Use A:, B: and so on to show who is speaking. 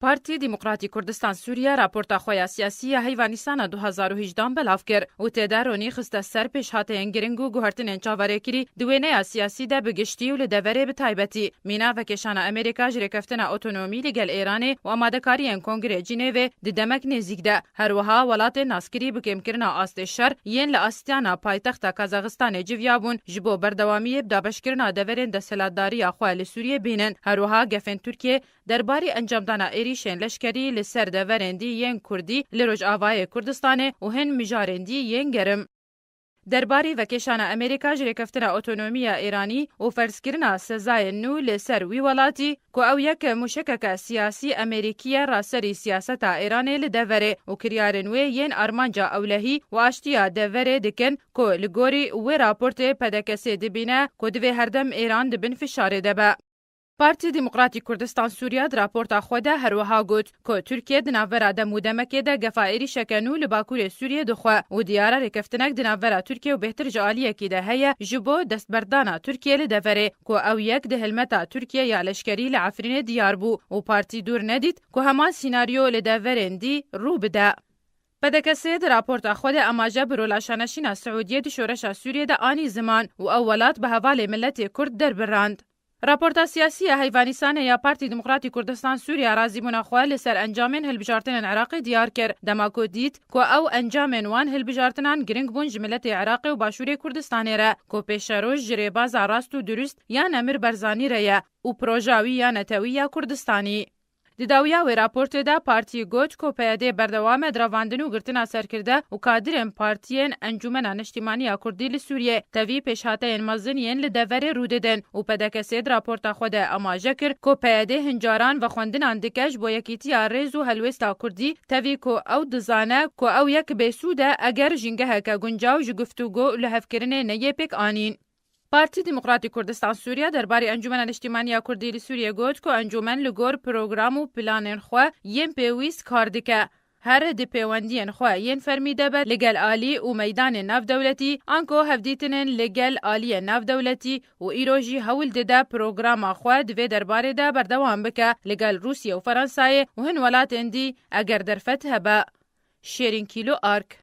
A: پارتی دموکراتی کردستان سوریه راپورتا خویا سیاسی هیوانیسان 2018 بلاف کرد و تیدا رونی خسته سر پیش هاتین گرنگ و گوهرتنین چاوره کری دوینه سیاسی ده بگشتی و لدوره بتایبتی مینا و کشان امریکا جرکفتن اتونومی لگل ایران و آمادکارین کنگره جنیو دمک نزیک ده هر وها ولات ناسکری بکم کرنا آست شر ین لاستیانا پایتخت کازاخستان جویابون جبو بردوامی بدابش کرنا دورین دسلاتداری اخوال سوریه بینن هر وها گفن ترکیه درباری انجام دانا ایریشن لشکری لسر دورندی ین کردی لروج آوای کردستان و هن مجارندی ین گرم. درباری وکشان امریکا جرکفتن اتونومی ایرانی و فرضکردن سزای نو لسر وی ولاتی که او یک مشکک سیاسی امریکی راسری سیاست ایران لدوره و کریارن وی ین ارمانجا اولهی و اشتیا دوره دکن که لگوری و راپورت پدکسی دبینه که دوی هردم ایران دبن فشار دبه. پارتی دموکراتی کردستان سوریه راپورتا خود هر وها گوت که ترکیه دناورا دمودمکه ده گفایری شکنو لباکور سوریه دخوا و دیاره رکفتنک دناورا ترکیه و بهتر جالیه کی ده هيا جبو دستبردانا ترکیه لدوره که او یک ده هلمتا ترکیه یا لشکری لعفرین دیار بو و پارتی دور ندید که همان سیناریو لدورندی رو بده. پدکسید راپورتا خود اماجه برولاشانشین سعودیه دی شورش سوریه ده آنی زمان و اولات به حوال ملت کرد در برند. راپورتا سیاسی هیوانیسان یا پارتی دموکراتی کردستان سوریه رازی مناخواه لسر انجامن هلبجارتن عراقی دیار کر دماکو دید که او انجامن وان هلبجارتنان گرنگ بون جملت عراقی و باشوری کردستانی را که پیشروش جریباز راست و درست یا نمر برزانی را و پروژاوی یا نتوی یا کردستانی. داویا و راپورت ده پارتی گوت کو پیاده بردوام دراواندن و گرتنا سر کرده و کادرین پارتین انجمن انشتیمانی کردی لسوریه توی پیشهاته مزنین لدوره رو ددن و پدکسید راپورت خود اماجه کر کو پیاده هنجاران و خوندن اندکش با یکیتی ریز و هلوستا کردی توی کو او دزانه کو او یک بیسوده اگر جنگه که گنجاو جگفتوگو لحفکرنه نیه پک آنین. پارتی دموکراتی کردستان سوریه درباره انجمن اجتماعی کردی سوریه گفت که انجمن لگور پروگرام و پلان خو یم پیوست کار که هر د پیوندین خو ین فرمیده به لگل عالی و میدان ناف دولتی انکو هفدیتنن لگل عالی ناف دولتی و ایروجی حول ده پروگرام خو د درباره ده بردوام بکه لگل روسیه و فرانسه و هن ولات اندی اگر در فتح با شیرین کیلو آرک